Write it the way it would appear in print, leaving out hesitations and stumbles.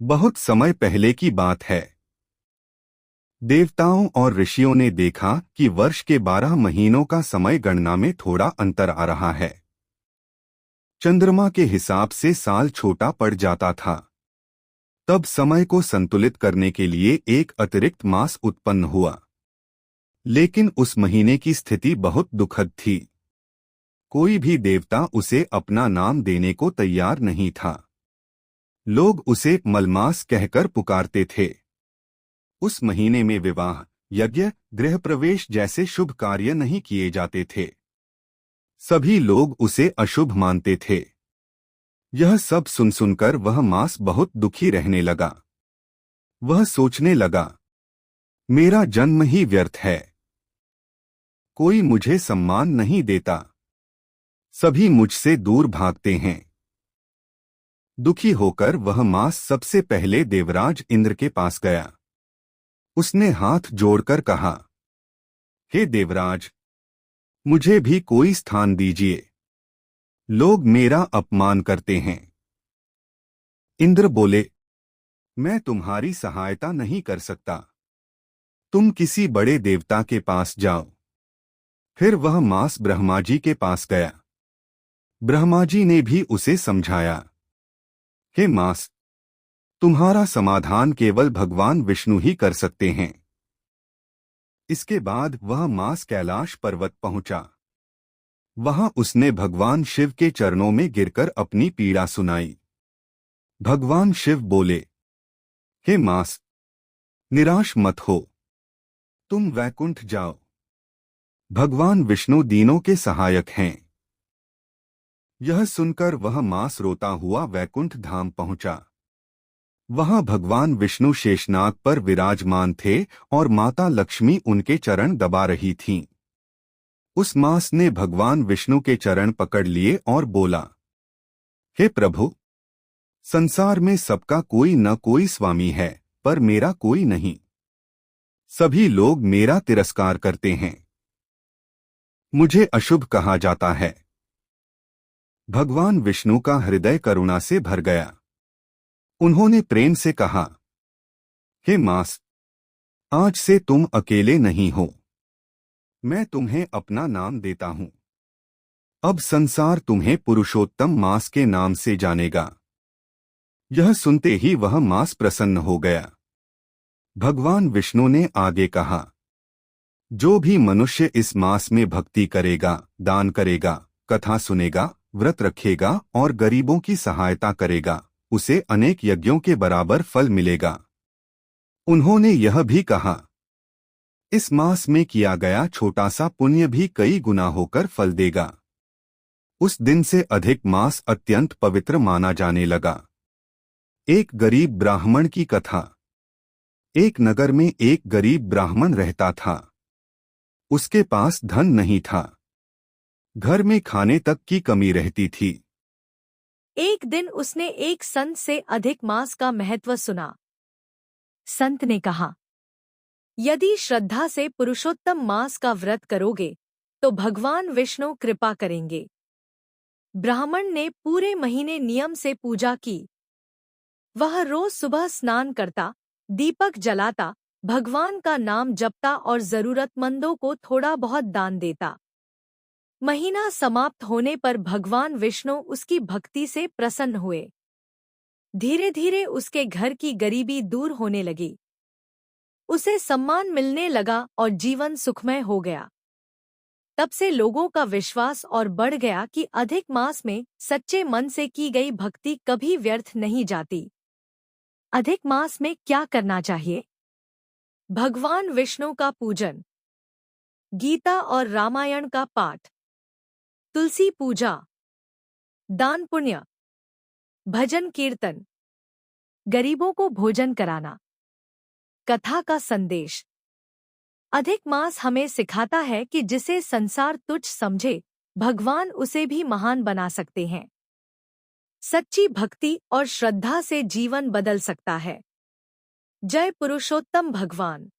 बहुत समय पहले की बात है। देवताओं और ऋषियों ने देखा कि वर्ष के 12 महीनों का समय गणना में थोड़ा अंतर आ रहा है। चंद्रमा के हिसाब से साल छोटा पड़ जाता था। तब समय को संतुलित करने के लिए एक अतिरिक्त मास उत्पन्न हुआ। लेकिन उस महीने की स्थिति बहुत दुखद थी। कोई भी देवता उसे अपना नाम देने को तैयार नहीं था। लोग उसे मलमास कहकर पुकारते थे। उस महीने में विवाह, यज्ञ, गृह प्रवेश जैसे शुभ कार्य नहीं किए जाते थे। सभी लोग उसे अशुभ मानते थे। यह सब सुन सुनकर वह मास बहुत दुखी रहने लगा। वह सोचने लगा, मेरा जन्म ही व्यर्थ है। कोई मुझे सम्मान नहीं देता। सभी मुझसे दूर भागते हैं। दुखी होकर वह मास सबसे पहले देवराज इंद्र के पास गया। उसने हाथ जोड़कर कहा, हे देवराज, मुझे भी कोई स्थान दीजिए। लोग मेरा अपमान करते हैं। इंद्र बोले, मैं तुम्हारी सहायता नहीं कर सकता। तुम किसी बड़े देवता के पास जाओ। फिर वह मास ब्रह्मा जी के पास गया। ब्रह्मा जी ने भी उसे समझाया, हे मास, तुम्हारा समाधान केवल भगवान विष्णु ही कर सकते हैं। इसके बाद वह मास कैलाश पर्वत पहुंचा। वहां उसने भगवान शिव के चरणों में गिरकर अपनी पीड़ा सुनाई। भगवान शिव बोले, हे मास, निराश मत हो। तुम वैकुंठ जाओ। भगवान विष्णु दीनों के सहायक हैं। यह सुनकर वह मास रोता हुआ वैकुंठ धाम पहुंचा। वहां भगवान विष्णु शेषनाग पर विराजमान थे और माता लक्ष्मी उनके चरण दबा रही थीं। उस मास ने भगवान विष्णु के चरण पकड़ लिए और बोला, हे प्रभु, संसार में सबका कोई न कोई स्वामी है, पर मेरा कोई नहीं। सभी लोग मेरा तिरस्कार करते हैं। मुझे अशुभ कहा जाता है। भगवान विष्णु का हृदय करुणा से भर गया। उन्होंने प्रेम से कहा, हे मास, आज से तुम अकेले नहीं हो। मैं तुम्हें अपना नाम देता हूं। अब संसार तुम्हें पुरुषोत्तम मास के नाम से जानेगा। यह सुनते ही वह मास प्रसन्न हो गया। भगवान विष्णु ने आगे कहा, जो भी मनुष्य इस मास में भक्ति करेगा, दान करेगा, कथा सुनेगा, व्रत रखेगा और गरीबों की सहायता करेगा, उसे अनेक यज्ञों के बराबर फल मिलेगा। उन्होंने यह भी कहा, इस मास में किया गया छोटा सा पुण्य भी कई गुना होकर फल देगा। उस दिन से अधिक मास अत्यंत पवित्र माना जाने लगा। एक गरीब ब्राह्मण की कथा। एक नगर में एक गरीब ब्राह्मण रहता था। उसके पास धन नहीं था। घर में खाने तक की कमी रहती थी। एक दिन उसने एक संत से अधिक मास का महत्व सुना। संत ने कहा, यदि श्रद्धा से पुरुषोत्तम मास का व्रत करोगे तो भगवान विष्णु कृपा करेंगे। ब्राह्मण ने पूरे महीने नियम से पूजा की। वह रोज सुबह स्नान करता, दीपक जलाता, भगवान का नाम जपता और जरूरतमंदों को थोड़ा बहुत दान देता। महीना समाप्त होने पर भगवान विष्णु उसकी भक्ति से प्रसन्न हुए। धीरे धीरे उसके घर की गरीबी दूर होने लगी। उसे सम्मान मिलने लगा और जीवन सुखमय हो गया। तब से लोगों का विश्वास और बढ़ गया कि अधिक मास में सच्चे मन से की गई भक्ति कभी व्यर्थ नहीं जाती। अधिक मास में क्या करना चाहिए? भगवान विष्णु का पूजन, गीता और रामायण का पाठ, तुलसी पूजा, दान पुण्य, भजन कीर्तन, गरीबों को भोजन कराना, कथा का संदेश। अधिक मास हमें सिखाता है कि जिसे संसार तुच्छ समझे, भगवान उसे भी महान बना सकते हैं। सच्ची भक्ति और श्रद्धा से जीवन बदल सकता है। जय पुरुषोत्तम भगवान।